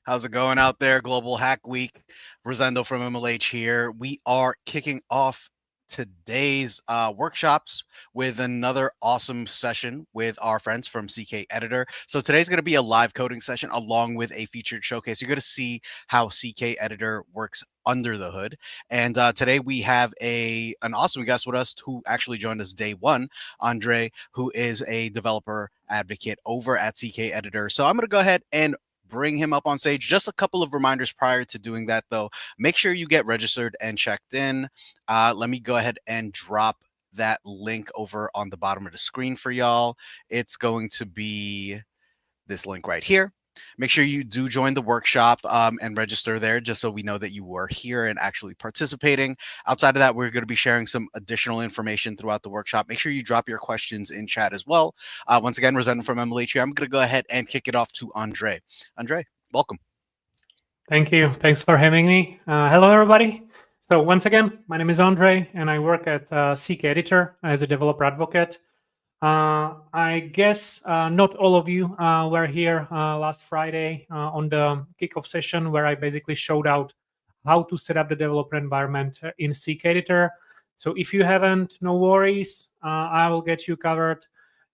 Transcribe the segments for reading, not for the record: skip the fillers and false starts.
How's it going out there? Global Hack Week. Rosendo from MLH here. We are kicking off today's workshops with another awesome session with our friends from CKEditor. So today's going to be a live coding session along with a featured showcase. You're going to see how CKEditor works under the hood. And today we have an awesome guest with us who actually joined us day one, Andre, who is a developer advocate over at CKEditor. So I'm going to go ahead and bring him up on stage. Just a couple of reminders prior to doing that, though. Make sure you get registered and checked in. Let me go ahead and drop that link over on the bottom of the screen for y'all. It's going to be this link right here. Make sure you do join the workshop and register there just so we know that you were here and actually participating. Outside of that, we're going to be sharing some additional information throughout the workshop. Make sure you drop your questions in chat as well. Once again, Rosendo from MLH here. I'm going to go ahead and kick it off to Andre. Andre, welcome. Thank you. Thanks for having me. Hello, everybody. So once again, my name is Andre, and I work at CKEditor as a developer advocate. I guess not all of you were here last Friday on the kickoff session where I basically showed out how to set up the developer environment in CKEditor. So if you haven't, no worries. I will get you covered.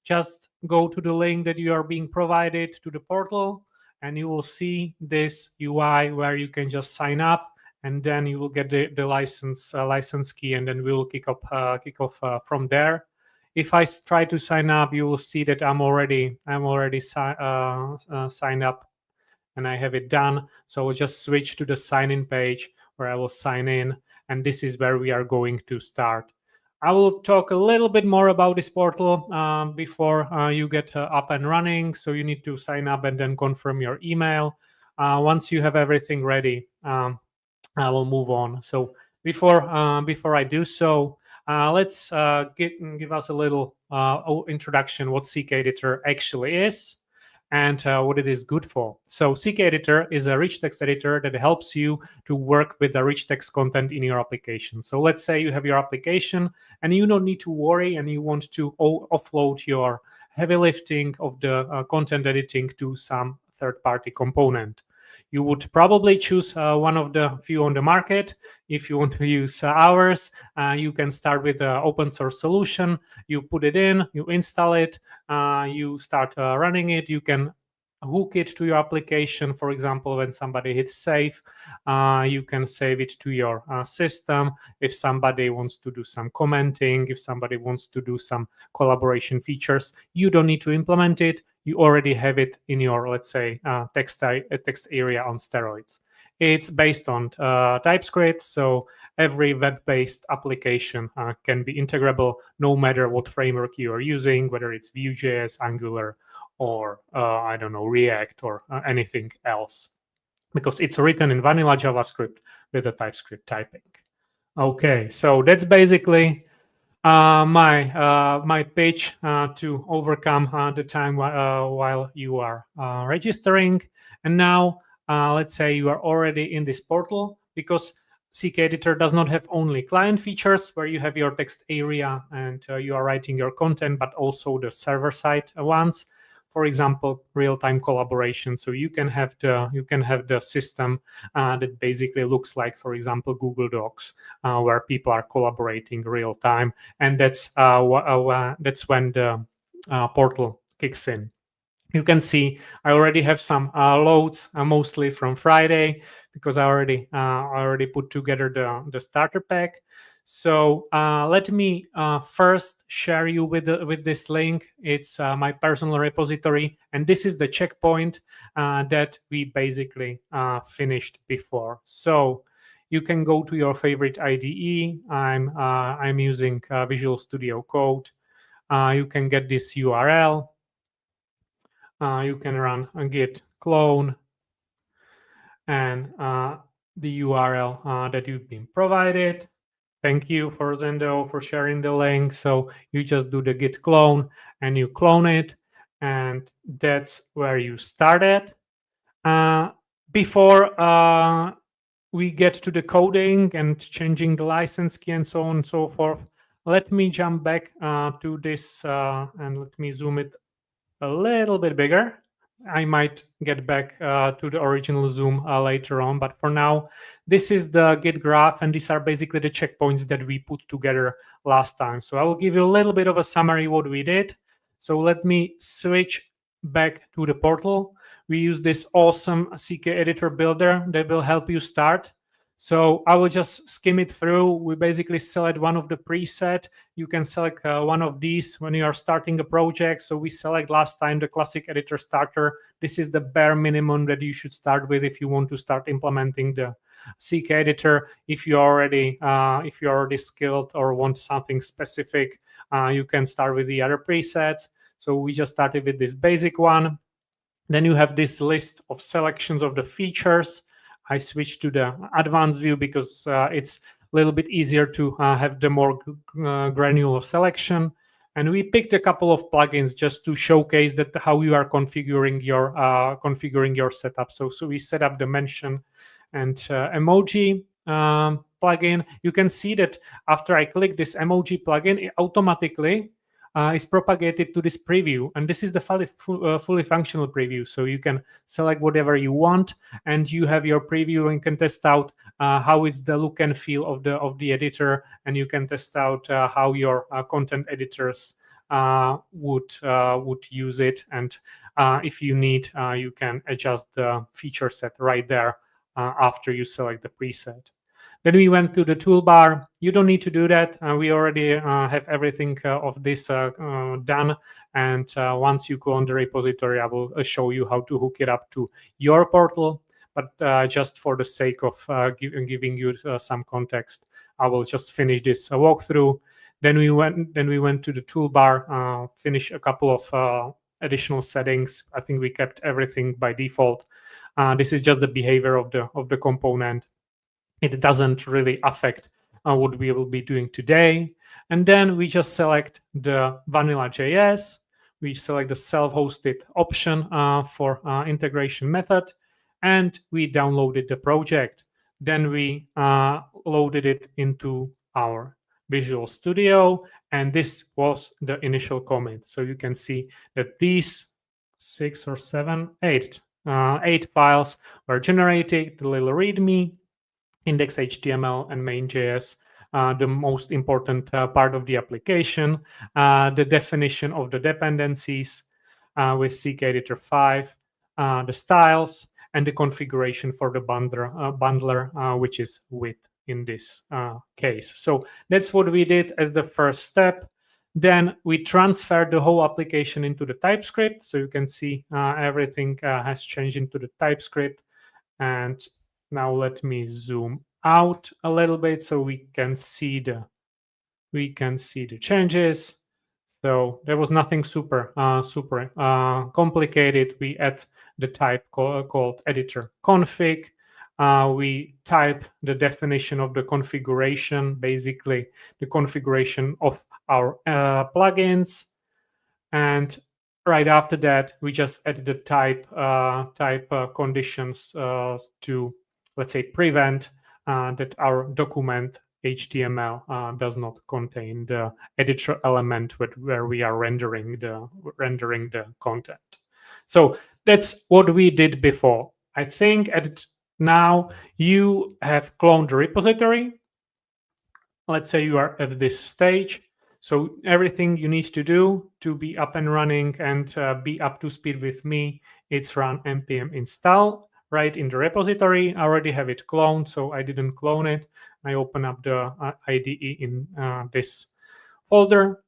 Just go to the link that you are being provided to the portal, and you will see this UI where you can just sign up, and then you will get the license key, and then we will kick off from there. If I try to sign up, you will see that I'm already signed up, and I have it done. So we'll just switch to the sign-in page where I will sign in, and this is where we are going to start. I will talk a little bit more about this portal before you get up and running. So you need to sign up and then confirm your email. Once you have everything ready, I will move on. So before I do so, let's give us a little introduction what CKEditor actually is and what it is good for. So CKEditor is a rich text editor that helps you to work with the rich text content in your application. So let's say you have your application and you don't need to worry and you want to offload your heavy lifting of the content editing to some third-party component. You would probably choose one of the few on the market. If you want to use ours, you can start with an open source solution. You put it in, you install it, you start running it. You can hook it to your application. For example, when somebody hits save, you can save it to your system. If somebody wants to do some commenting, if somebody wants to do some collaboration features, you don't need to implement it. You already have it in your, let's say, text area on steroids. It's based on TypeScript, so every web-based application can be integrable no matter what framework you are using, whether it's Vue.js, Angular, or I don't know, React or anything else, because it's written in vanilla JavaScript with a TypeScript typing. Okay, so that's basically my pitch to overcome the time while you are registering. And now let's say you are already in this portal, because CKEditor does not have only client features where you have your text area and you are writing your content, but also the server-side ones. For example, real-time collaboration. So you can have the system that basically looks like, for example, Google Docs, where people are collaborating real time, and that's when the portal kicks in. You can see I already have some loads, mostly from Friday, because I already put together the starter pack. So let me first share you with this link. It's my personal repository, and this is the checkpoint that we basically finished before. So you can go to your favorite IDE. I'm using Visual Studio Code. You can get this URL. You can run a git clone and the URL that you've been provided. Thank you, Rosendo, for sharing the link. So you just do the git clone and you clone it, and that's where you started. Before we get to the coding and changing the license key and so on and so forth, let me jump back to this and let me zoom it a little bit bigger. I might get back to the original Zoom later on, but for now, this is the Git graph, and these are basically the checkpoints that we put together last time. So I will give you a little bit of a summary what we did. So let me switch back to the portal. We use this awesome CKEditor builder that will help you start. So I will just skim it through. We basically select one of the preset. You can select one of these when you are starting a project. So we select last time the classic editor starter. This is the bare minimum that you should start with if you want to start implementing the CKEditor. If you're already skilled or want something specific, you can start with the other presets. So we just started with this basic one. Then you have this list of selections of the features. I switched to the advanced view because it's a little bit easier to have the more granular selection. And we picked a couple of plugins just to showcase that how you are configuring your setup. So we set up the mention and emoji plugin. You can see that after I click this emoji plugin, it automatically is propagated to this preview, and this is the fully functional preview. So you can select whatever you want, and you have your preview and can test out how it's the look and feel of the editor, and you can test out how your content editors would use it, and if you need, you can adjust the feature set right there after you select the preset. Then we went to the toolbar. You don't need to do that. We already have everything of this done. And once you go on the repository, I will show you how to hook it up to your portal. But just for the sake of giving you some context, I will just finish this walkthrough. Then we went to the toolbar, finish a couple of additional settings. I think we kept everything by default. This is just the behavior of the component. It doesn't really affect what we will be doing today. And then we just select the vanilla JS. We select the self-hosted option for integration method, and we downloaded the project. Then we loaded it into our Visual Studio, and this was the initial commit. So you can see that these 6 or 7, 8 files were generated, the little README, index.html, and main.js, the most important part of the application, the definition of the dependencies with CKEditor 5, the styles, and the configuration for the bundler, which is with in this case. So that's what we did as the first step. Then we transferred the whole application into the TypeScript. So you can see everything has changed into the TypeScript. And now let me zoom out a little bit so we can see the changes. So there was nothing super complicated. We add the type called editor config. We type the definition of the configuration, basically the configuration of our plugins, and right after that we just add the type conditions to, let's say, prevent that our document HTML does not contain the editor element where we are rendering the content. So that's what we did before. I think now you have cloned the repository. Let's say you are at this stage. So everything you need to do to be up and running and be up to speed with me, it's run npm install right in the repository. I already have it cloned, so I didn't clone it. I open up the IDE in this folder.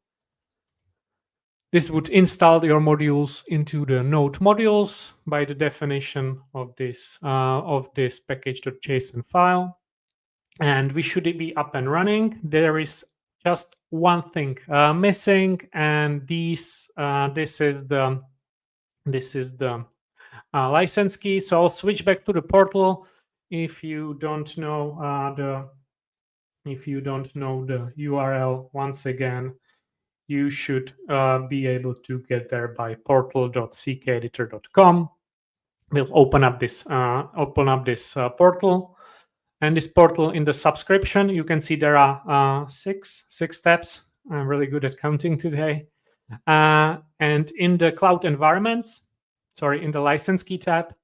This would install your modules into the Node modules by the definition of this package.json file, and we should be up and running. There is just one thing missing, and this is the license key. So I'll switch back to the portal. If you don't know the URL, once again, you should be able to get there by portal.ckeditor.com. We'll open up this portal, and this portal, in the subscription, you can see there are six steps. I'm really good at counting today. And in the cloud environments, in the license key tab,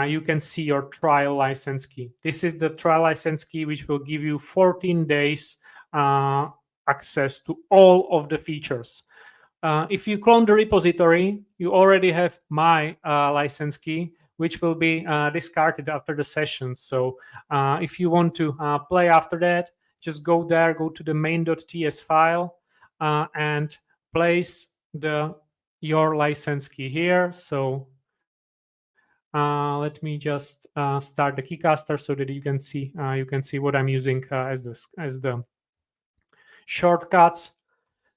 you can see your trial license key. This is the trial license key, which will give you 14 days access to all of the features. If you clone the repository, you already have my license key, which will be discarded after the session. So if you want to play after that, just go there, go to the main.ts file, and place your license key here. So let me just start the keycaster so that you can see what I'm using as the shortcuts.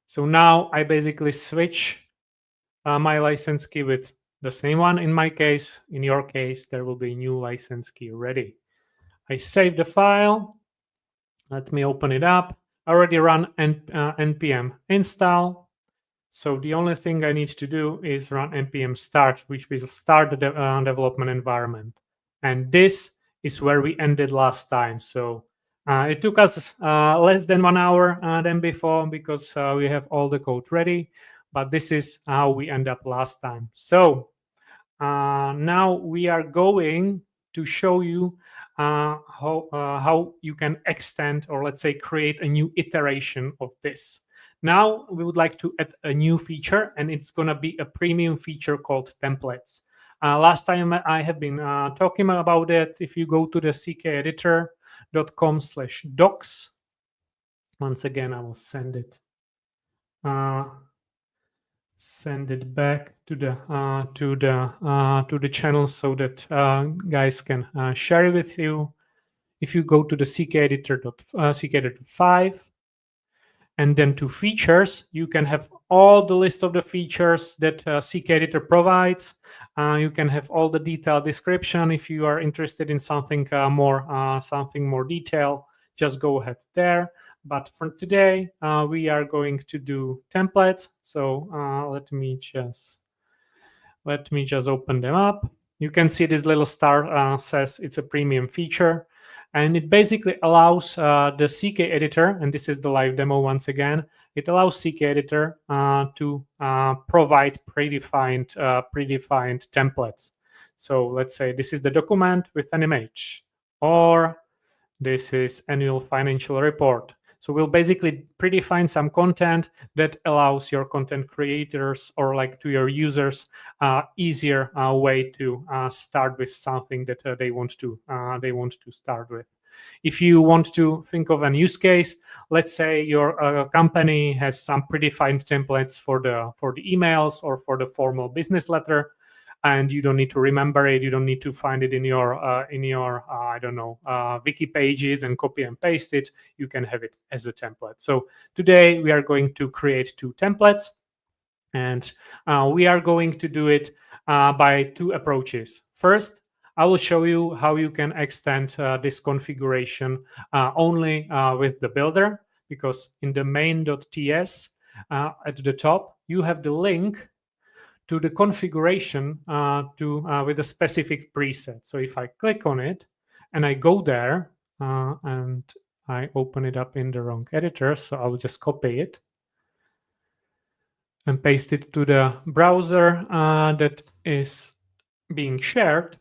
So now I basically switch my license key with the same one. In my case, in your case, there will be a new license key ready. I save the file. Let me open it up. I already run npm install. So the only thing I need to do is run npm start, which will start the development environment. And this is where we ended last time. So it took us less than 1 hour than before because we have all the code ready. But this is how we end up last time. So now we are going to show you how you can extend, or let's say create a new iteration of this. Now we would like to add a new feature, and it's going to be a premium feature called templates. Last time I have been talking about it. If you go to the CKEditor.com/docs, once again, I will send it back to the channel so that guys can share it with you. If you go to the CKEditor 5 and then to features, you can have all the list of the features that CKEditor provides. You can have all the detailed description. If you are interested in something more detailed, just go ahead there. But for today, we are going to do templates. So let me just open them up. You can see this little star says it's a premium feature. And it basically allows the CKEditor, and this is the live demo once again, it allows CKEditor to provide predefined templates. So let's say this is the document with an image, or this is annual financial report. So we'll basically predefine some content that allows your content creators or like to your users easier way to start with something that they want to start with. If you want to think of a use case, let's say your company has some predefined templates for the emails or for the formal business letter, and you don't need to remember it. You don't need to find it in your I don't know, wiki pages and copy and paste it. You can have it as a template. So today we are going to create 2 templates, and we are going to do it by 2 approaches. First, I will show you how you can extend this configuration only with the builder, because in the main.ts at the top, you have the link to the configuration with a specific preset. So if I click on it and I go there and I open it up in the wrong editor, so I will just copy it and paste it to the browser that is being shared.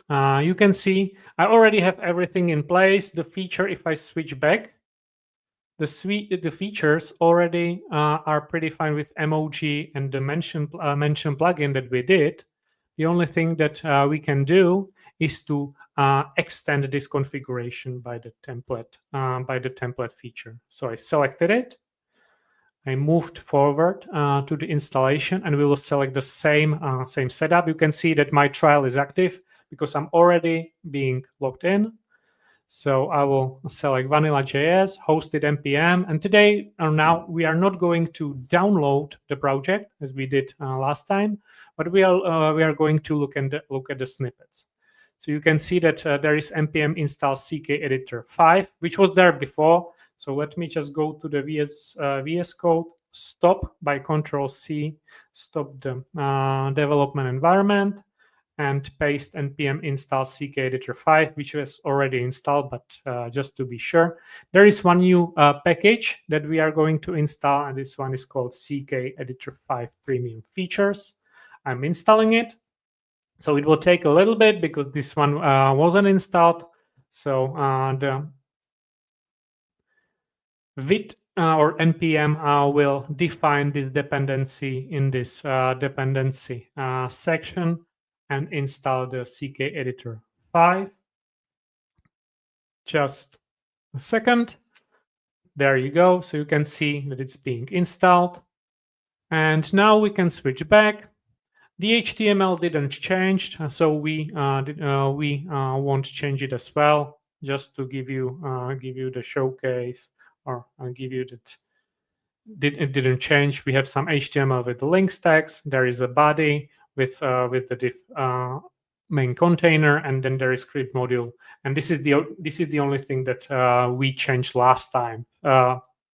You can see I already have everything in place. The feature, if I switch back, the features already are predefined with emoji and the mention plugin that we did. The only thing that we can do is to extend this configuration by the template feature. So I selected it. I moved forward to the installation, and we will select the same setup. You can see that my trial is active because I'm already being logged in. So I will select Vanilla.js, hosted npm, and today or now we are not going to download the project as we did last time, but we are going to look at the snippets. So you can see that there is npm install CKEditor 5, which was there before. So let me just go to the VS Code, stop by Control-C, stop the development environment, and paste npm install CKEditor 5, which was already installed, but just to be sure. There is one new package that we are going to install, and this one is called CKEditor 5 Premium Features. I'm installing it. So it will take a little bit because this one wasn't installed. So the Vit or npm will define this dependency in this dependency section and install the CKEditor 5. Just a second. There you go. So you can see that it's being installed. And now we can switch back. The HTML didn't change, so we won't change it as well. Just to give you the showcase, or give you that it didn't change. We have some HTML with the links text. There is a body with the div main container, and then there is script module. And this is the only thing that we changed last time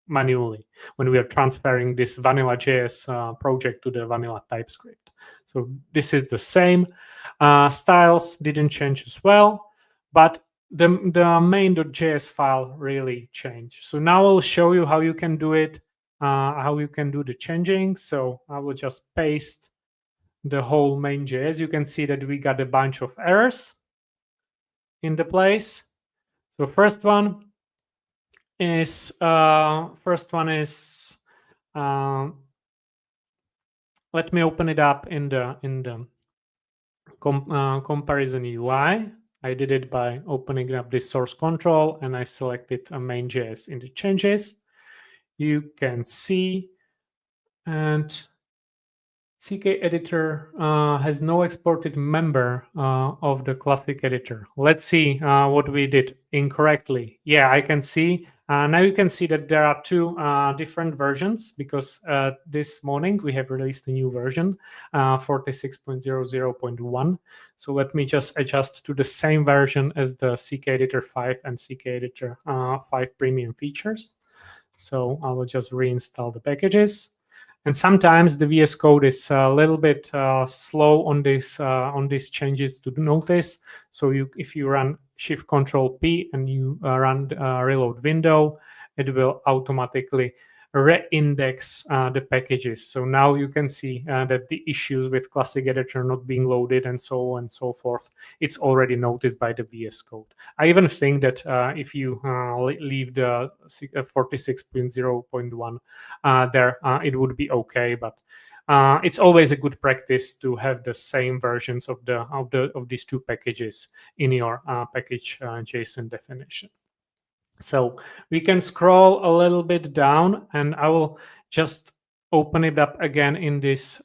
manually when we are transferring this vanilla JS project to the vanilla TypeScript. So this is the same. Styles didn't change as well, but the main.js file really changed. So now I'll show you how you can do it, how you can do the changing. So I will just paste the whole main.js. You can see that we got a bunch of errors in the place. So first one is let me open it up in the comparison UI. I did it by opening up this source control, and I selected a main.js in the changes. You can see, and CKEditor has no exported member of the classic editor. Let's see what we did incorrectly. Yeah, I can see. Now you can see that there are two different versions, because this morning we have released a new version, 46.00.1. So let me just adjust to the same version as the CKEditor 5 and CKEditor 5 premium features. So I will just reinstall the packages. And sometimes the VS Code is a little bit slow on these changes to notice. So if you run Shift Control P and you run reload window, it will automatically re-index the packages. So now you can see that the issues with classic editor not being loaded and so on and so forth, it's already noticed by the VS Code. I even think that if you leave the 46.0.1 there, it would be okay. But it's always a good practice to have the same versions of these two packages in your package JSON definition. So we can scroll a little bit down, and I will just open it up again in this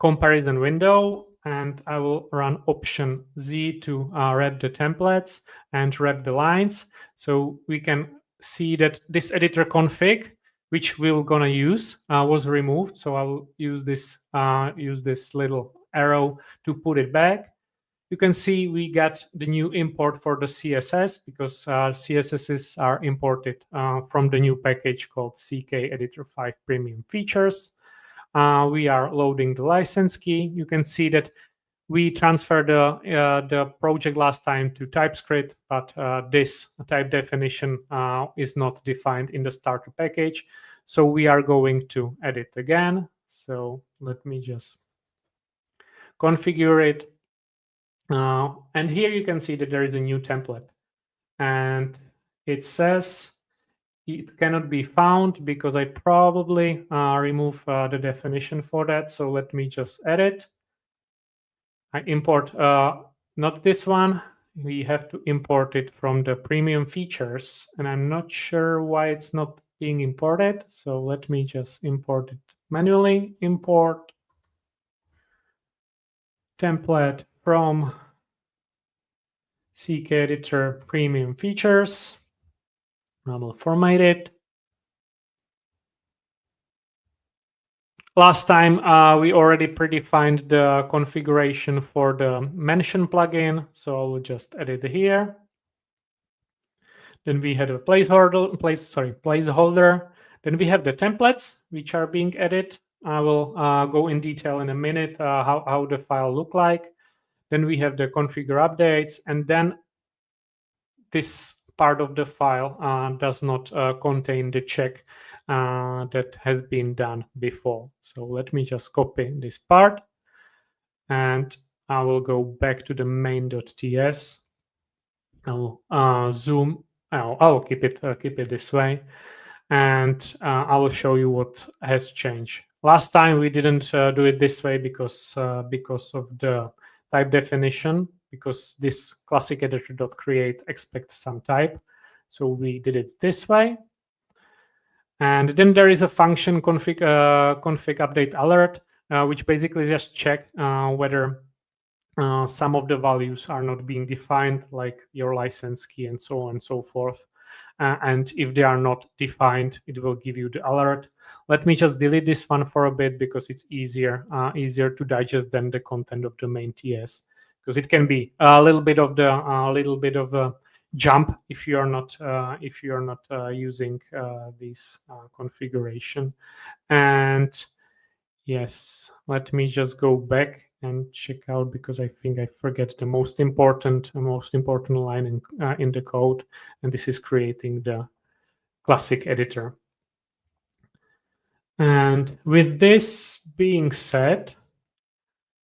comparison window, and I will run Option Z to wrap the templates and wrap the lines. So we can see that this editor config, which we're gonna use, was removed. So I will use this little arrow to put it back. You can see we got the new import for the CSS, because CSSs are imported from the new package called CKEditor 5 Premium Features. We are loading the license key. You can see that we transferred the project last time to TypeScript, but this type definition is not defined in the starter package. So we are going to edit again. So let me just configure it. And here you can see that there is a new template, and it says it cannot be found because I probably remove the definition for that. So let me just edit. I import not this one. We have to import it from the premium features, and I'm not sure why it's not being imported. So let me just import it manually. Import template from CKEditor premium features. I will format it. Last time we already predefined the configuration for the mention plugin, so I will just edit here. Then we had a placeholder. Then we have the templates which are being added. I will go in detail in a minute how the file look like. Then we have the configure updates, and then this part of the file does not contain the check that has been done before. So let me just copy this part, and I will go back to the main.ts. I'll zoom. I'll keep it this way, and I will show you what has changed. Last time we didn't do it this way because of the type definition, because this classic editor.create expects some type. So we did it this way. And then there is a function config update alert, which basically just check whether some of the values are not being defined, like your license key and so on and so forth. And if they are not defined, it will give you the alert. Let me just delete this one for a bit because it's easier to digest than the content of the main TS, because it can be a little bit of a jump if you are not using this configuration. And yes, let me just go back and check out, because I think I forget the most important line in the code, and this is creating the classic editor. And with this being said,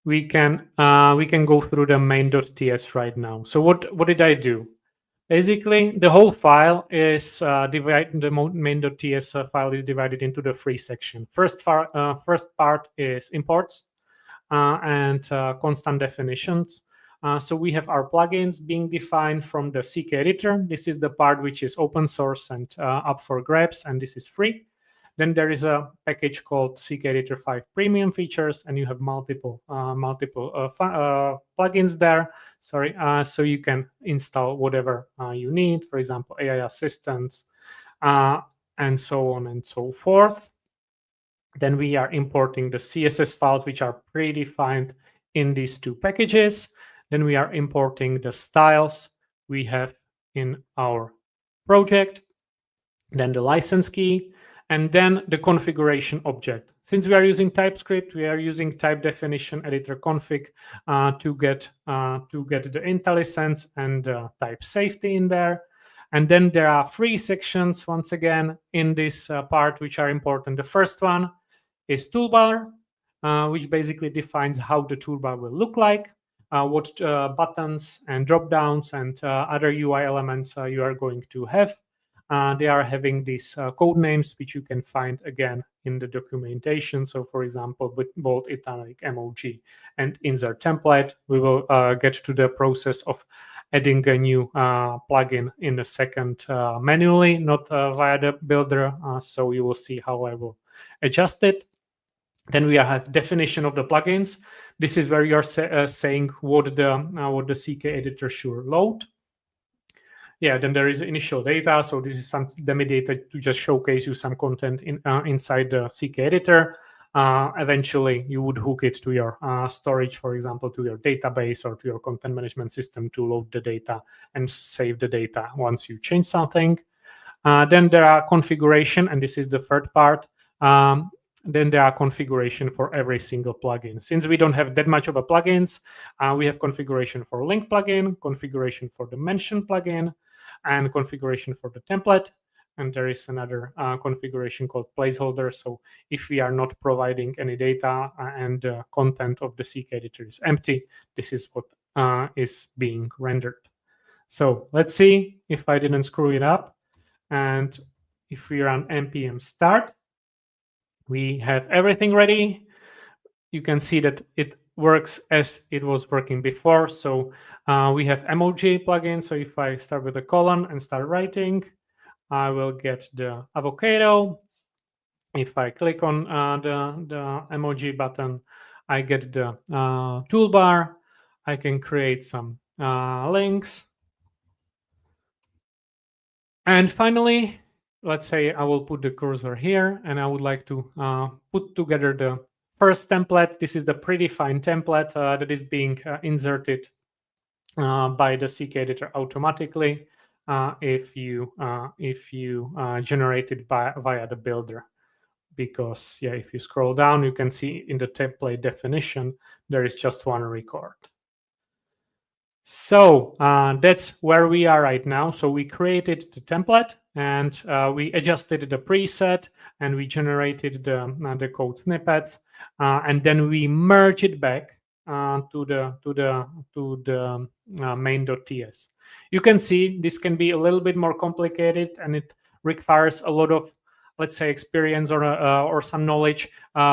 we can go through the main.ts right now. So what did I do? Basically, the whole file is divided. The main.ts file is divided into the three sections. First part is imports and constant definitions. So we have our plugins being defined from the CKEditor. This is the part which is open source and up for grabs, and this is free. Then there is a package called CKEditor 5 Premium Features, and you have multiple plugins there. So you can install whatever you need, for example, AI assistants, and so on and so forth. Then we are importing the CSS files, which are predefined in these two packages. Then we are importing the styles we have in our project, then the license key, and then the configuration object. Since we are using TypeScript, we are using type definition editor config to get the IntelliSense and type safety in there. And then there are three sections, once again, in this part, which are important. The first one is toolbar, which basically defines how the toolbar will look like, what buttons and drop downs and other UI elements you are going to have. They are having these code names, which you can find again in the documentation. So, for example, with bold, italic, emoji, and insert template, we will get to the process of adding a new plugin in a second manually, not via the builder. So you will see how I will adjust it. Then we have definition of the plugins. This is where you're saying what the CK editor should load. Yeah, then there is initial data. So this is some demo data to just showcase you some content inside the CK editor. Eventually, you would hook it to your storage, for example, to your database or to your content management system to load the data and save the data once you change something. Then there are configuration, and this is the third part. Then there are configuration for every single plugin. Since we don't have that much of a plugins, we have configuration for link plugin, configuration for the mention plugin, and configuration for the template. And there is another configuration called placeholder. So if we are not providing any data and the content of the CK editor is empty, this is what is being rendered. So let's see if I didn't screw it up. And if we run npm start, we have everything ready. You can see that it works as it was working before. So we have emoji plugin. So if I start with a colon and start writing, I will get the avocado. If I click on the emoji button, I get the toolbar. I can create some links. And finally, let's say I will put the cursor here, and I would like to put together the first template. This is the predefined template that is being inserted by the CK editor automatically if you generate it via the builder. Because if you scroll down, you can see in the template definition there is just one record. So that's where we are right now. So we created the template. and we adjusted the preset, and we generated the code snippet, and then we merge it back to the main.ts. You can see this can be a little bit more complicated, and it requires a lot of, let's say, experience or some knowledge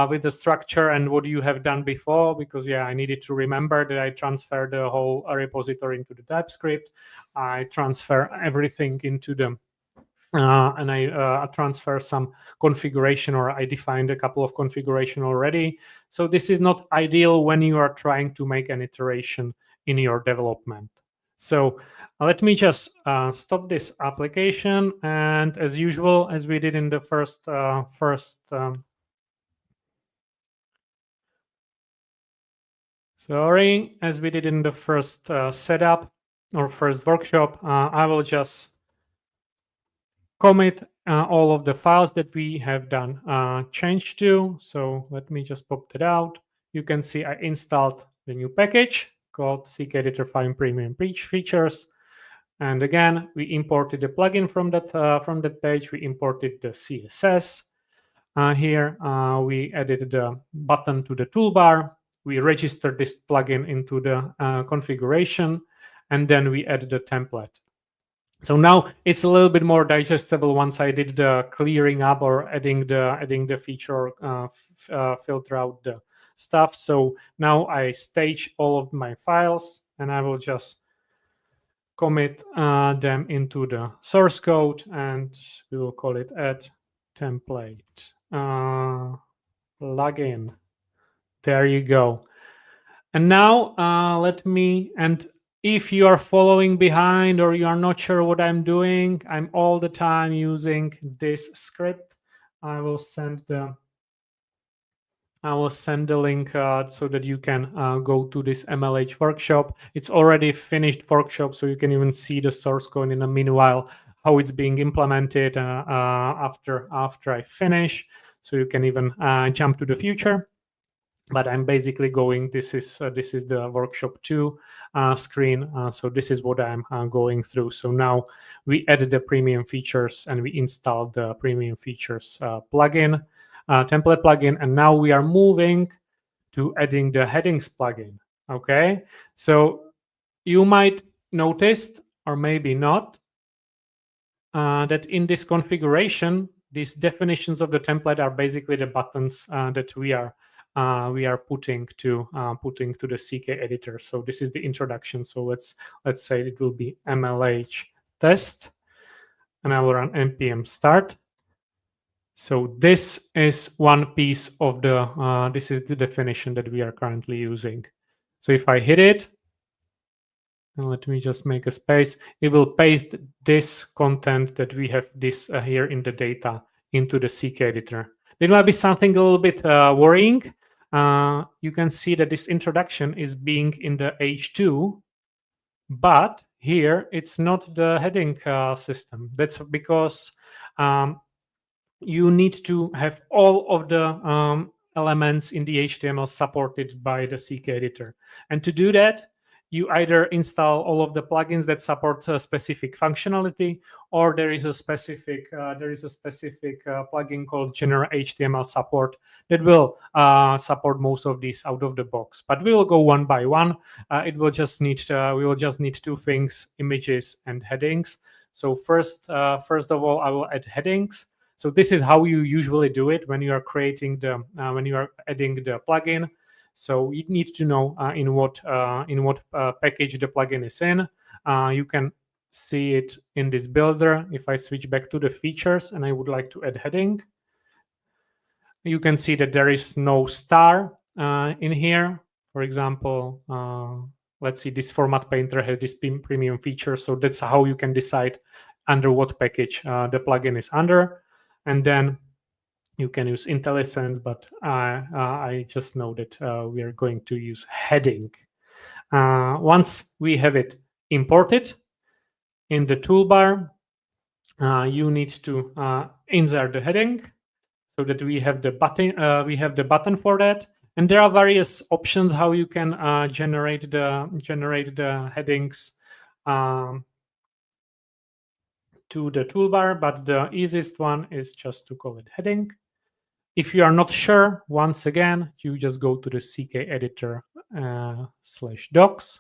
with the structure and what you have done before, because I needed to remember that I transfer the whole repository into the TypeScript. I transfer everything into the and I transfer some configuration, or I defined a couple of configuration already. So this is not ideal when you are trying to make an iteration in your development. So let me just stop this application, and as usual, as we did in the first setup or first workshop, I will just commit all of the files that we have done change to. So let me just pop that out. You can see I installed the new package called CKEditor 5 Premium Features. And again, we imported the plugin from that page. We imported the CSS. Here, we added the button to the toolbar. We registered this plugin into the configuration, and then we added the template. So now it's a little bit more digestible once I did the clearing up or adding the feature, filter out the stuff. So now I stage all of my files, and I will just commit them into the source code, and we will call it add template plugin. There you go. And now if you are following behind or you are not sure what I'm doing, I'm all the time using this script. I will send the link so that you can go to this MLH workshop. It's already finished workshop, so you can even see the source code in the meanwhile, how it's being implemented after I finish. So you can even jump to the future. But I'm basically going, this is the workshop 2 screen. So this is what I'm going through. So now we added the premium features, and we installed the premium features plugin, template plugin. And now we are moving to adding the headings plugin. Okay. So you might notice, or maybe not, that in this configuration, these definitions of the template are basically the buttons that we are putting to the CKEditor. So this is the introduction. So let's say it will be MLH test, and I will run npm start. So this is one piece of the this is the definition that we are currently using. So if I hit it, and let me just make a space, it will paste this content that we have here in the data into the CKEditor. There might be something a little bit worrying. You can see that this introduction is being in the H2, but here it's not the heading system. That's because you need to have all of the elements in the HTML supported by the CKEditor. And to do that, you either install all of the plugins that support a specific functionality, or there is a specific plugin called General HTML Support that will support most of these out of the box. But we will go one by one. We will just need 2 things: images and headings. So first of all, I will add headings. So this is how you usually do it when you are creating when you are adding the plugin. So you need to know in what package the plugin is in. You can see it in this builder. If I switch back to the features and I would like to add heading, you can see that there is no star in here. For example, let's see, this format painter has this premium feature. So that's how you can decide under what package the plugin is under. And then you can use IntelliSense, but I just know that we are going to use heading. Once we have it imported in the toolbar, you need to insert the heading so that we have the button for that. And there are various options how you can generate the headings. to the toolbar, but the easiest one is just to call it heading. If you are not sure, once again, you just go to the CKEditor /docs.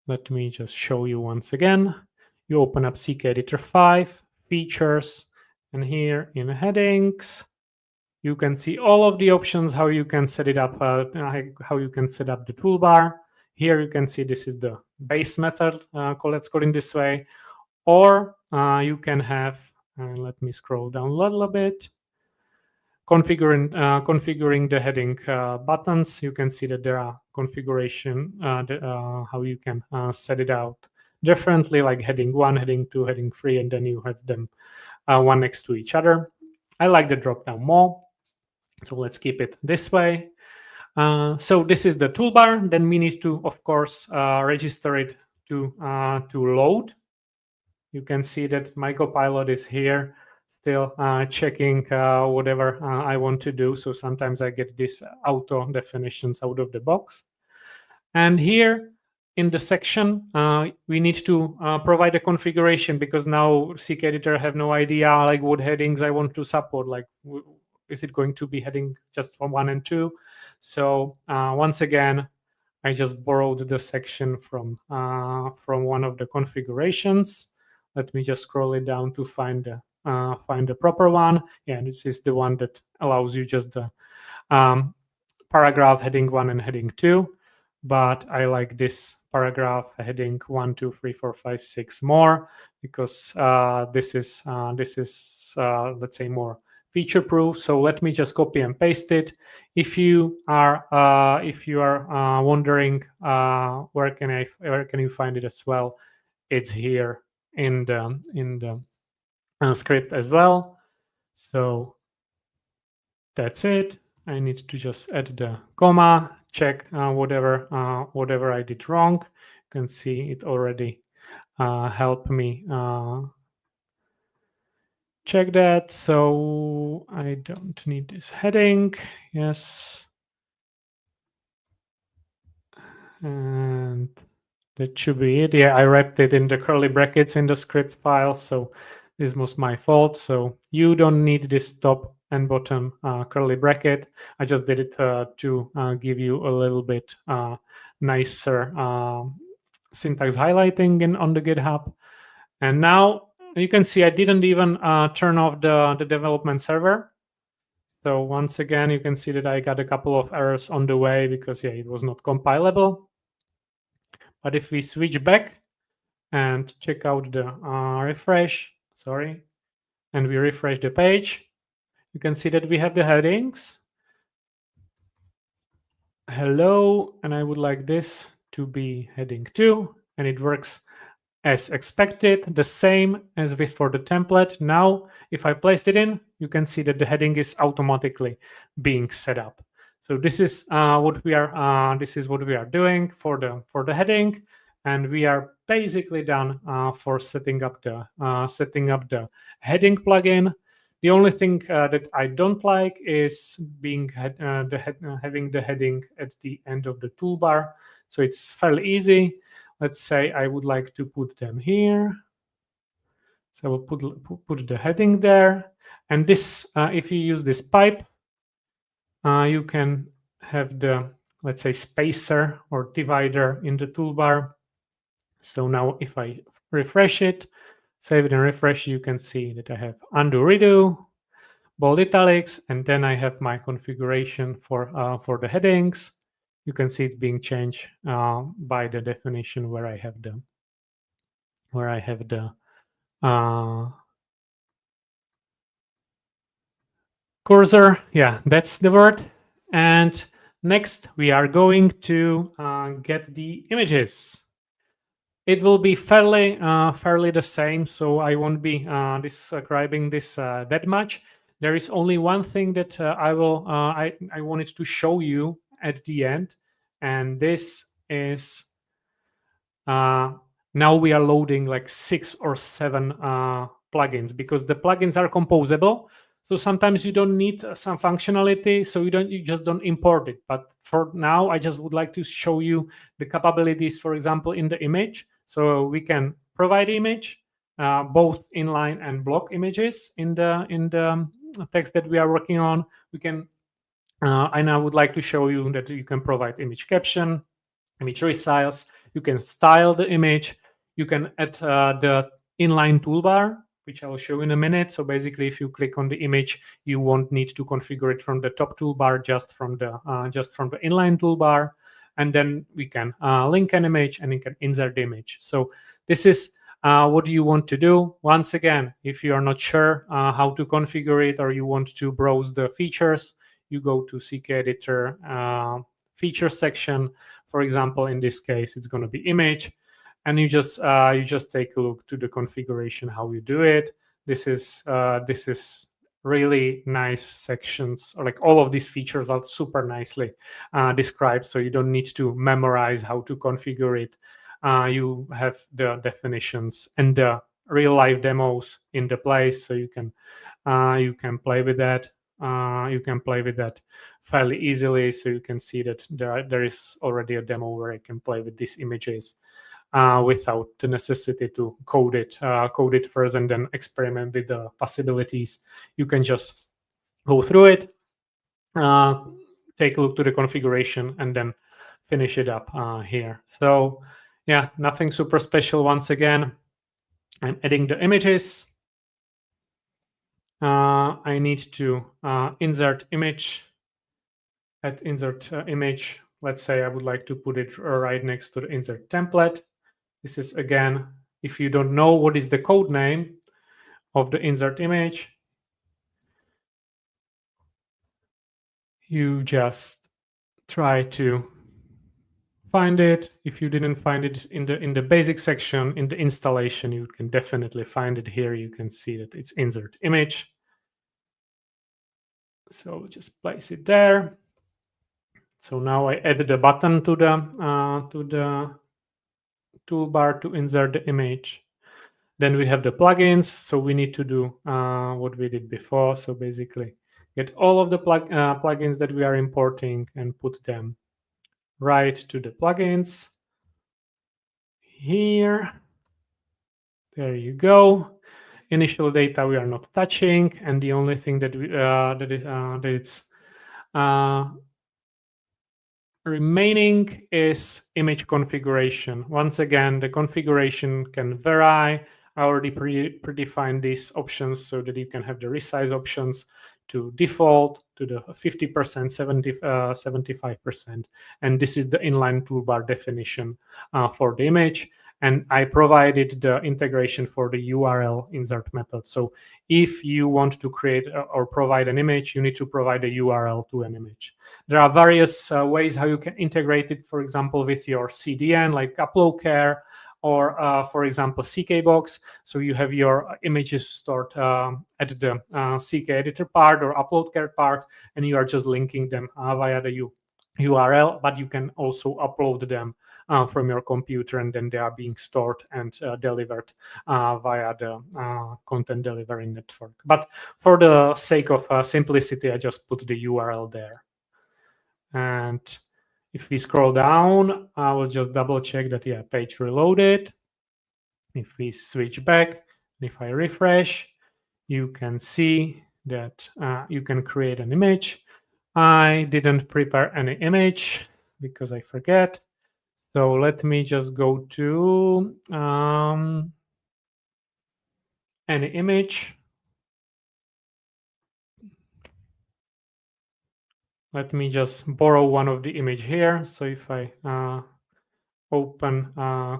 Let me just show you once again. You open up CKEditor 5, features, and here in headings, you can see all of the options, how you can set it up, how you can set up the toolbar. Here you can see this is the base method, let's call it this way. Or you can have, let me scroll down a little bit, configuring the heading buttons. You can see that there are configuration, how you can set it out differently, like heading 1, heading 2, heading 3, and then you have them one next to each other. I like the drop down more, so let's keep it this way. So this is the toolbar. Then we need to, of course, register it to load. You can see that my Copilot is here, still checking whatever I want to do. So sometimes I get these auto definitions out of the box. And here in the section, we need to provide a configuration, because now CKEditor have no idea like what headings I want to support. Like, is it going to be heading just from 1 and 2? So once again, I just borrowed the section from one of the configurations. Let me just scroll it down to find the proper one. Yeah, this is the one that allows you just the paragraph heading 1 and heading 2. But I like this paragraph heading 1, 2, 3, 4, 5, 6 more, because this is let's say more feature proof. So let me just copy and paste it. If you are wondering where can you find it as well, it's here in the script as well. So that's it. I need to just add the comma, check whatever I did wrong. You can see it already helped me check that. So I don't need this heading. Yes. And that should be it. Yeah, I wrapped it in the curly brackets in the script file. So this was my fault. So you don't need this top and bottom curly bracket. I just did it to give you a little bit nicer syntax highlighting on the GitHub. And now you can see I didn't even turn off the development server. So once again, you can see that I got a couple of errors on the way because it was not compilable. But if we switch back and check out the and we refresh the page, you can see that we have the headings. Hello, and I would like this to be heading 2, and it works as expected, the same as for the template. Now, if I placed it in, you can see that the heading is automatically being set up. So this is what we are doing for the heading, and we are basically done for setting up the heading plugin. The only thing that I don't like is having the heading at the end of the toolbar. So it's fairly easy. Let's say I would like to put them here. So we'll put the heading there. And this, if you use this pipe, you can have the, let's say, spacer or divider in the toolbar. So now if I refresh it, save it and refresh, you can see that I have undo, redo, bold italics, and then I have my configuration for the headings. You can see it's being changed by the definition where I have the cursor. Yeah, that's the word. And next we are going to get the images. It will be fairly the same, so I won't be describing this that much. There is only one thing that I wanted to show you at the end, and this is now we are loading like 6 or 7 plugins, because the plugins are composable. So sometimes you don't need some functionality, so you just don't import it. But for now, I just would like to show you the capabilities, for example, in the image. So we can provide image, both inline and block images in the text that we are working on. We can. And I would like to show you that you can provide image caption, image resize. You can style the image. You can add the inline toolbar, which I will show in a minute. So basically, if you click on the image, you won't need to configure it from the top toolbar, just from the inline toolbar. And then we can link an image and you can insert the image. So this is what you want to do. Once again, if you are not sure how to configure it or you want to browse the features, you go to CKEditor feature section. For example, in this case, it's going to be image, and you just take a look to the configuration how you do it. This is really nice sections. Like all of these features are super nicely described, so you don't need to memorize how to configure it. You have the definitions and the real life demos in the place, so you can play with that. You can play with that fairly easily, so you can see that there is already a demo where I can play with these images without the necessity to code it first and then experiment with the possibilities. You can just go through it, take a look to the configuration, and then finish it up here. So yeah, nothing super special. Once again, I'm adding the images. I need to insert image. At insert image, let's say I would like to put it right next to the insert template. This is, again, if you don't know what is the code name of the insert image, you just try to find it. If you didn't find it in the basic section, in the installation, you can definitely find it here. You can see that it's insert image. So just place it there. So now I added a button to the toolbar to insert the image. Then we have the plugins. So we need to do what we did before. So basically get all of the plugins that we are importing and put them right to the plugins here. There you go. Initial data we are not touching, and the only thing that it's remaining is image configuration. Once again, the configuration can vary. I already predefined these options so that you can have the resize options to default to the 50%, 75%. And this is the inline toolbar definition for the image. And I provided the integration for the URL insert method. So if you want to create or provide an image, you need to provide a URL to an image. There are various ways how you can integrate it, for example, with your CDN, like upload care, or for example, CKBox. So you have your images stored at the CKEditor part or upload care part, and you are just linking them via the URL, but you can also upload them from your computer, and then they are being stored and delivered via the content delivery network. But for the sake of simplicity, I just put the URL there. And if we scroll down, I will just double check that, yeah, page reloaded. If we switch back, if I refresh, you can see that you can create an image. I didn't prepare any image because I forget. So let me just go to any image. Let me just borrow one of the image here. So if I open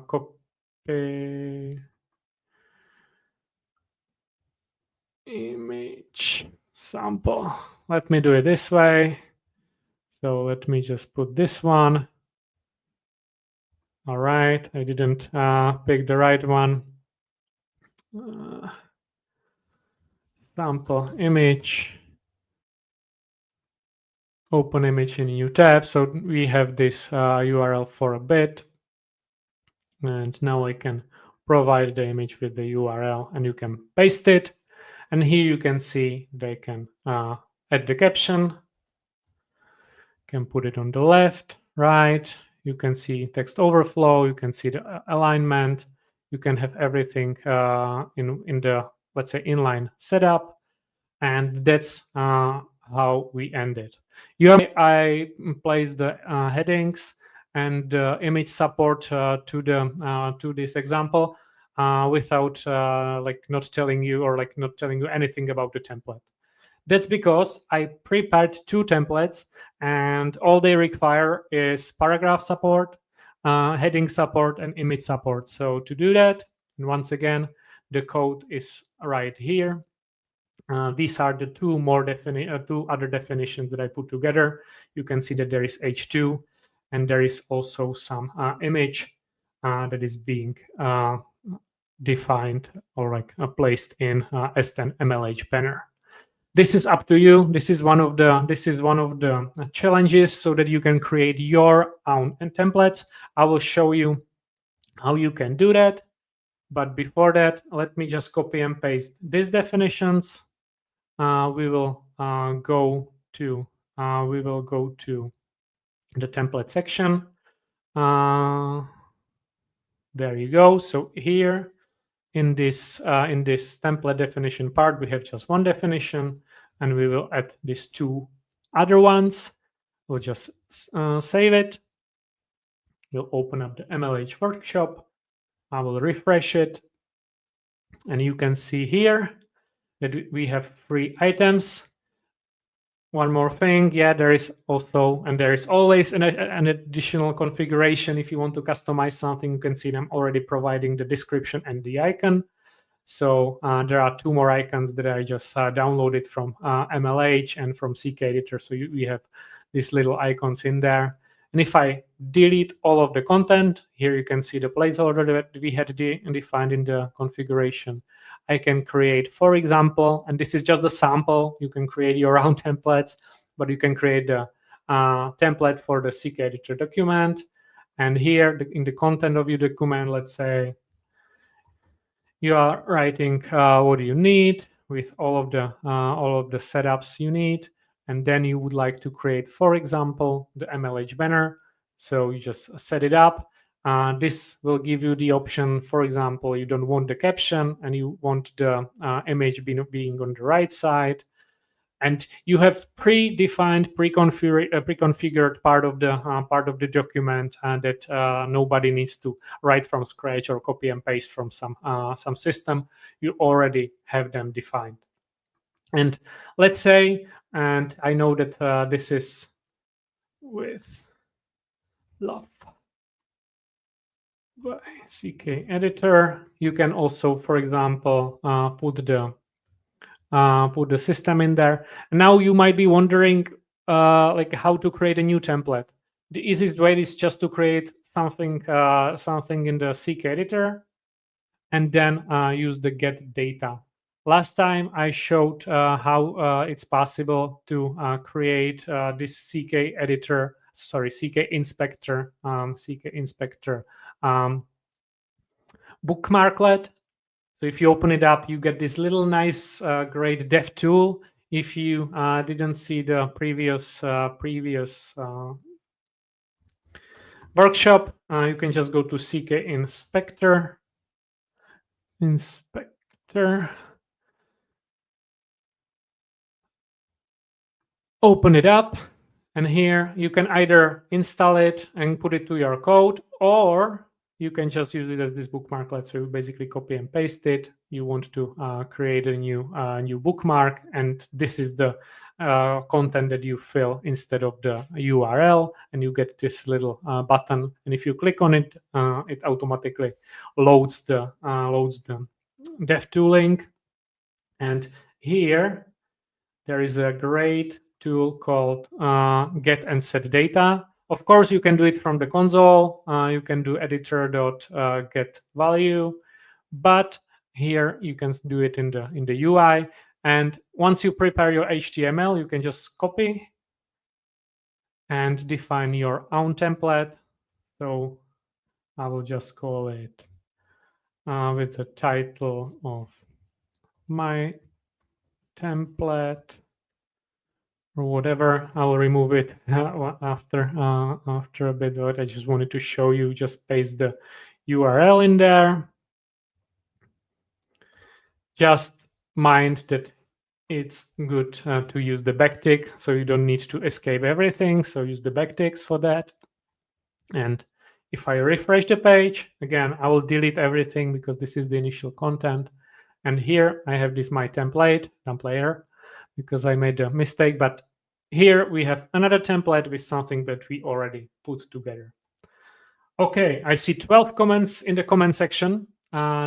copy image sample, let me do it this way. So let me just put this one. All right, I didn't pick the right one. Sample image. Open image in a new tab. So we have this URL for a bit. And now I can provide the image with the URL, and you can paste it. And here you can see they can add the caption. Can put it on the left, right. You can see text overflow. You can see the alignment. You can have everything in the, let's say, inline setup, and that's how we end it. I place the headings and image support to this example without like not telling you anything about the template. That's because I prepared 2 templates, and all they require is paragraph support, heading support, and image support. So to do that, and once again, the code is right here. These are the two other definitions that I put together. You can see that there is H2, and there is also some image that is being defined or placed in S10 MLH banner. This is up to you. This is one of the challenges, so that you can create your own templates. I will show you how you can do that. But before that, let me just copy and paste these definitions. We will go to the template section. There you go. So here in this template definition part, we have just one definition, and we will add these 2 other ones. We'll just save it. We'll open up the MLH workshop. I will refresh it, and you can see here that we have 3 items. One more thing, there is also, and there is always an additional configuration. If you want to customize something, you can see them already providing the description and the icon. So there are 2 more icons that I just downloaded from MLH and from CKEditor. So we have these little icons in there. And if I delete all of the content, here you can see the placeholder that we had defined in the configuration. I can create, for example, and this is just a sample, you can create your own templates, but you can create a template for the CKEditor document. And here in the content of your document, let's say you are writing what you need with all of the setups you need, and then you would like to create, for example, the MLH banner. So you just set it up. This will give you the option, for example, you don't want the caption and you want the image being on the right side. And you have predefined, pre-configured part of the document that nobody needs to write from scratch or copy and paste from some system. You already have them defined. And let's say, and I know that this is with love by CKEditor. You can also, for example, put the system in there. And now you might be wondering how to create a new template. The easiest way is just to create something in the CKEditor and then use the get data. Last time I showed how it's possible to create this CKEditor, CKInspector bookmarklet. So if you open it up, you get this little nice great dev tool. If you didn't see the previous workshop, you can just go to CKInspector. Open it up, and here you can either install it and put it to your code, or you can just use it as this bookmarklet. So you basically copy and paste it. You want to create a new bookmark, and this is the content that you fill instead of the URL, and you get this little button. And if you click on it, it automatically loads the dev tooling. And here there is a great tool called get and set data. Of course, you can do it from the console. You can do editor.get value, but here you can do it in the UI. And once you prepare your HTML, you can just copy and define your own template. So I will just call it with the title of my template or whatever. I will remove it after a bit, but I just wanted to show you. Just paste the URL in there. Just mind that it's good to use the backtick, so you don't need to escape everything. So use the backticks for that. And if I refresh the page, again, I will delete everything because this is the initial content. And here I have this my template error because I made a mistake. But here we have another template with something that we already put together. Okay, I see 12 comments in the comment section.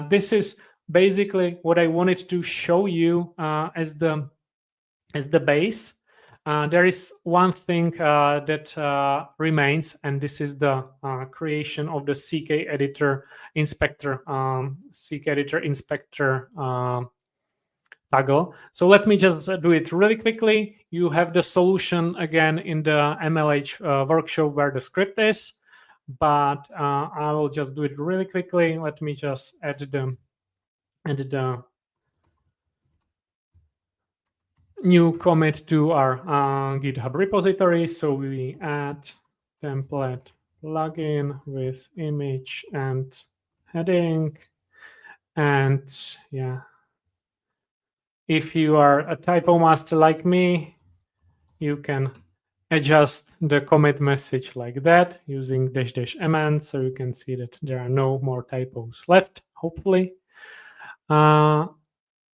This is basically what I wanted to show you as the base. There is one thing that remains, and this is the creation of the CKEditor inspector, CKEditor inspector toggle. So let me just do it really quickly. You have the solution again in the MLH workshop where the script is, but I will just do it really quickly. Let me just add the new commit to our GitHub repository. So we add template plugin with image and heading. And yeah, if you are a typo master like me, you can adjust the commit message like that using --mn. So you can see that there are no more typos left, hopefully.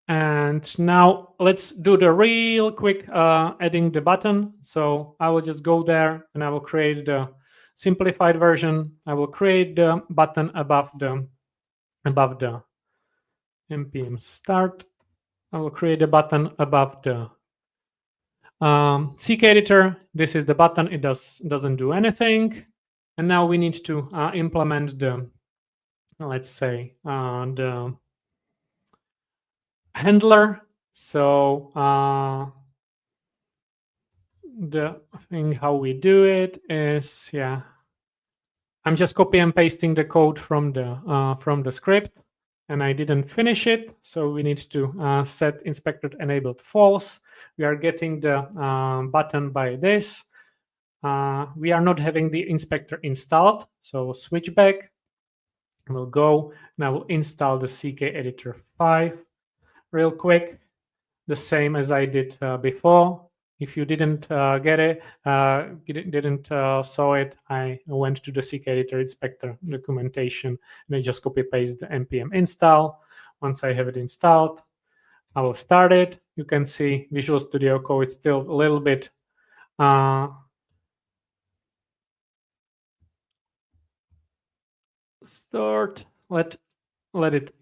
And now let's do the real quick adding the button. So I will just go there and I will create the simplified version. I will create the button above the npm start. I will create a button above the CKEditor. This is the button. It doesn't do anything. And now we need to implement the, let's say, the handler. So the thing how we do it is, yeah, I'm just copy and pasting the code from the script, and I didn't finish it. So we need to set inspector enabled false. We are getting the button by this. We are not having the inspector installed, so switch back. We'll go and I will install the CKEditor 5 real quick, the same as I did before. If you didn't get it, didn't saw it, I went to the CKEditor inspector documentation and I just copy paste the npm install. Once I have it installed, I will start it. You can see Visual Studio Code is still a little bit start. Let it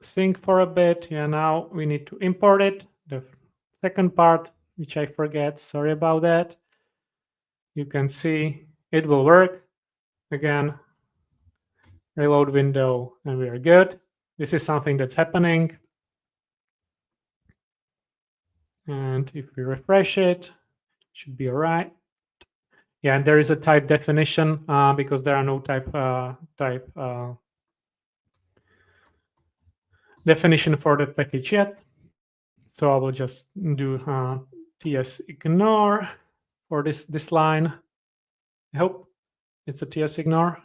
sync for a bit. Yeah, now we need to import it. The second part, which I forget, sorry about that. You can see it will work. Again, reload window, and we are good. This is something that's happening. And if we refresh it, it should be all right. Yeah, and there is a type definition because there are no type definition for the package yet. So I will just do ts ignore for this line. I hope it's a ts ignore.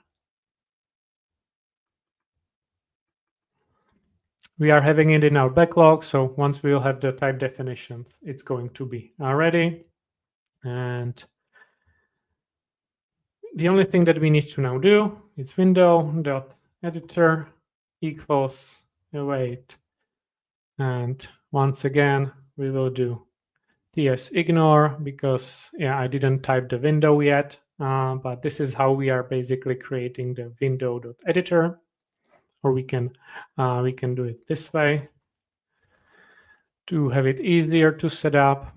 We are having it in our backlog, so once we will have the type definition, it's going to be ready. And the only thing that we need to now do is window.editor equals await. And once again, we will do ts ignore because I didn't type the window yet, but this is how we are basically creating the window.editor, or we can do it this way to have it easier to set up.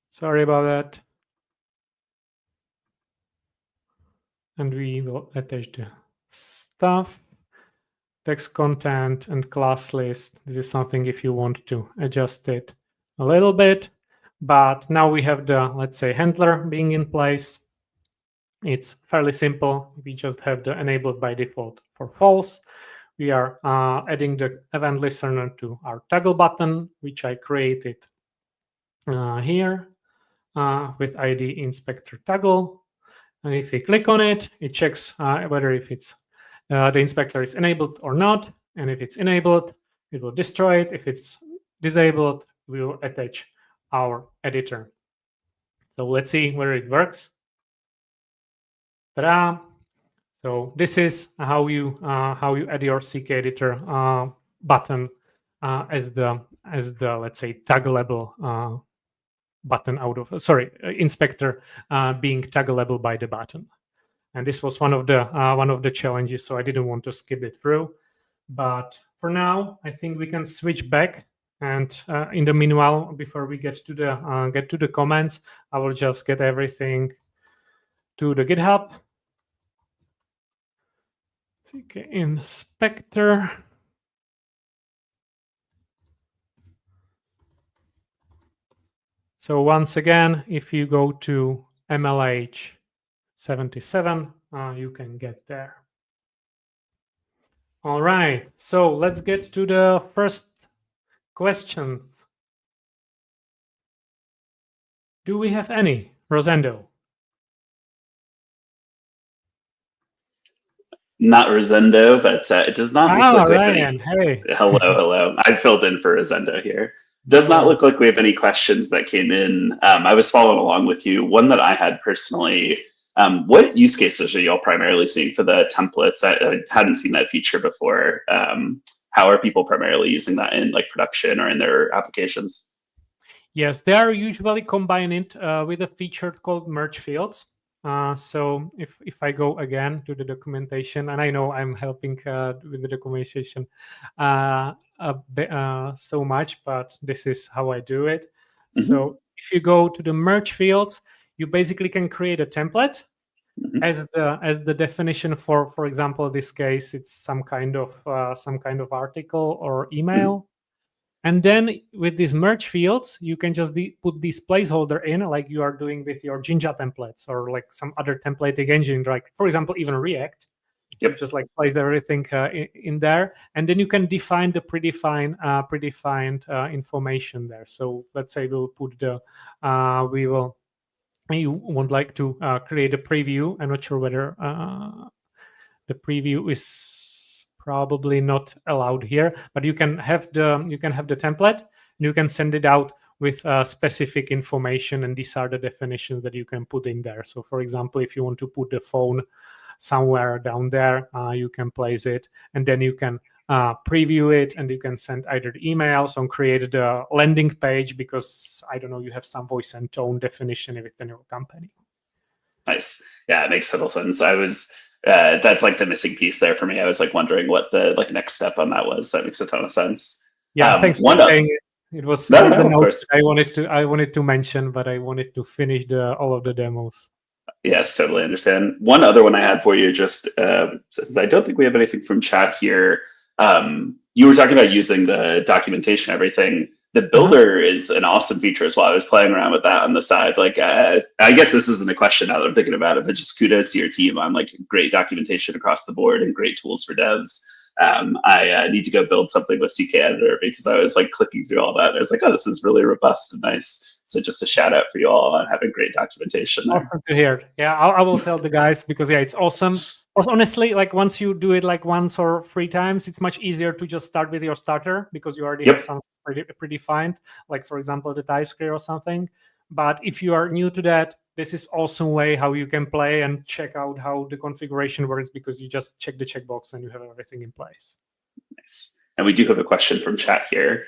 Sorry about that. And we will attach the stuff, text content, and class list. This is something if you want to adjust it a little bit. But now we have the, let's say, handler being in place. It's fairly simple. We just have the enabled by default for false. We are adding the event listener to our toggle button, which I created here with ID inspector toggle. And if we click on it, it checks whether if it's the inspector is enabled or not. And if it's enabled, it will destroy it. If it's disabled, we will attach our editor. So let's see where it works. Ta-da! So this is how you add your CKEditor button as the let's say tag level button out of inspector being taggable by the button. And this was one of the challenges, so I didn't want to skip it through. But for now, I think we can switch back. And in the meanwhile, before we get to the comments, I will just get everything to the GitHub. CKInspector. So once again, if you go to MLH 77, you can get there. All right, so let's get to the first questions. Do we have any, Rosendo? Not Rosendo, but it does not look like we have Ryan, hey. Hello. I filled in for Rosendo here. Does not look like we have any questions that came in. I was following along with you. One that I had personally, what use cases are y'all primarily seeing for the templates? I hadn't seen that feature before. How are people primarily using that in like production or in their applications? Yes, they are usually combining it with a feature called merge fields. So if I go again to the documentation, and I know I'm helping with the documentation so much, but this is how I do it. Mm-hmm. So if you go to the merge fields, you basically can create a template as the definition for example, in this case, it's some kind of article or email. And then with these merge fields, you can just put this placeholder in, like you are doing with your Jinja templates or like some other templating engine, like for example, even React. Yep. Just like place everything in there, and then you can define the predefined information there. So let's say we'll put you would like to create a preview. I'm not sure whether the preview is probably not allowed here, but you can have the template and you can send it out with specific information, and these are the definitions that you can put in there. So for example, if you want to put the phone somewhere down there, you can place it, and then you can preview it, and you can send either the emails or create the landing page, because I don't know, you have some voice and tone definition within your company. Nice. Yeah, it makes total sense. I was that's like the missing piece there for me. I was like wondering what the next step on that was. That makes a ton of sense. Yeah, thanks for saying it. It was the notes I wanted to mention, but I wanted to finish all of the demos. Yes, totally understand. One other one I had for you, just since I don't think we have anything from chat here. You were talking about using the documentation, everything. The builder is an awesome feature as well. I was playing around with that on the side. Like, I guess this isn't a question now that I'm thinking about it, but just kudos to your team on like great documentation across the board and great tools for devs. I need to go build something with CKEditor because I was like clicking through all that. I was like, oh, this is really robust and nice. So just a shout out for you all on having great documentation there. Awesome to hear. Yeah, I will tell the guys, because yeah, it's awesome. Honestly, like once you do it like once or 3 times, it's much easier to just start with your starter because you already have something predefined, like for example, the TypeScript or something. But if you are new to that, this is awesome way how you can play and check out how the configuration works, because you just check the checkbox and you have everything in place. Nice. And we do have a question from chat here.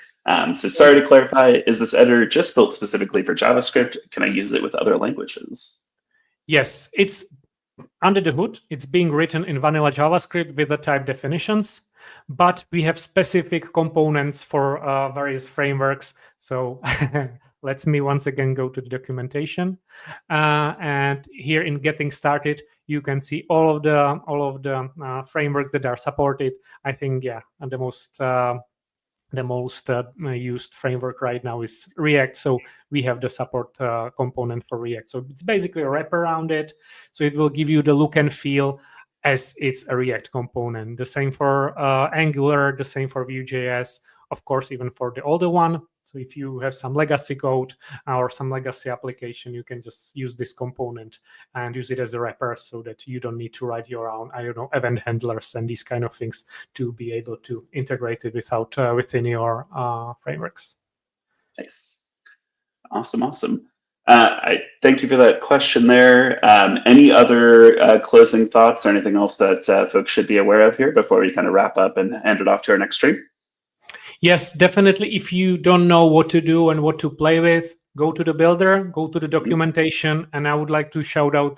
So sorry to clarify, is this editor just built specifically for JavaScript? Can I use it with other languages? Yes, it's under the hood. It's being written in vanilla JavaScript with the type definitions, but we have specific components for various frameworks. So let me once again go to the documentation. And here in Getting Started, you can see all of the frameworks that are supported. I think, yeah, and the most used framework right now is React. So we have the support component for React. So it's basically a wrap around it. So it will give you the look and feel as it's a React component. The same for Angular, the same for Vue.js, of course, even for the older one. So if you have some legacy code or some legacy application, you can just use this component and use it as a wrapper so that you don't need to write your own, I don't know, event handlers and these kind of things to be able to integrate it within your frameworks. Nice. Awesome. I thank you for that question there. Any other closing thoughts or anything else that folks should be aware of here before we kind of wrap up and hand it off to our next stream? Yes, definitely. If you don't know what to do and what to play with, go to the builder, go to the documentation, and I would like to shout out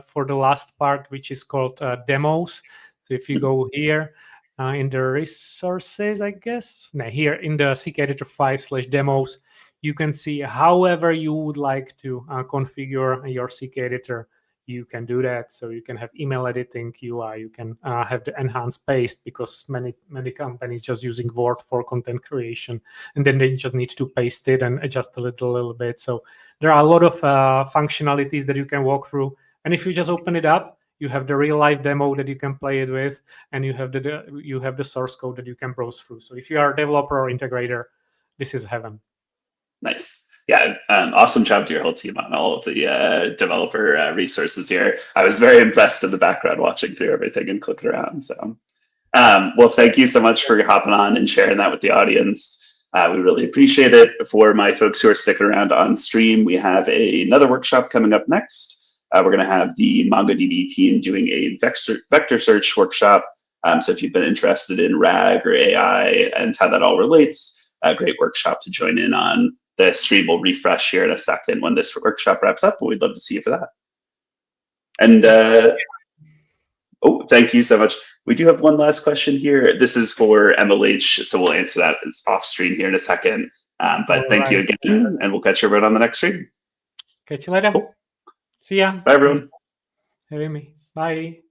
for the last part, which is called demos. So if you go here in the resources, I guess, here in the CKEditor 5/demos, you can see however you would like to configure your CKEditor. You can do that. So you can have email editing UI. You can have the enhanced paste, because many companies just using Word for content creation, and then they just need to paste it and adjust a little bit. So there are a lot of functionalities that you can walk through. And if you just open it up, you have the real life demo that you can play it with, and you have the source code that you can browse through. So if you are a developer or integrator, this is heaven. Nice. Yeah, awesome job to your whole team on all of the developer resources here. I was very impressed in the background watching through everything and clicking around. So, well, thank you so much for hopping on and sharing that with the audience. We really appreciate it. For my folks who are sticking around on stream, we have another workshop coming up next. We're going to have the MongoDB team doing a vector search workshop. So if you've been interested in RAG or AI and how that all relates, a great workshop to join in on. The stream will refresh here in a second when this workshop wraps up, but we'd love to see you for that. And oh, thank you so much. We do have one last question here. This is for MLH, so we'll answer that off stream here in a second. But thank you again, and we'll catch everyone on the next stream. Catch you later. Cool. See ya. Bye, everyone. Having me. Bye.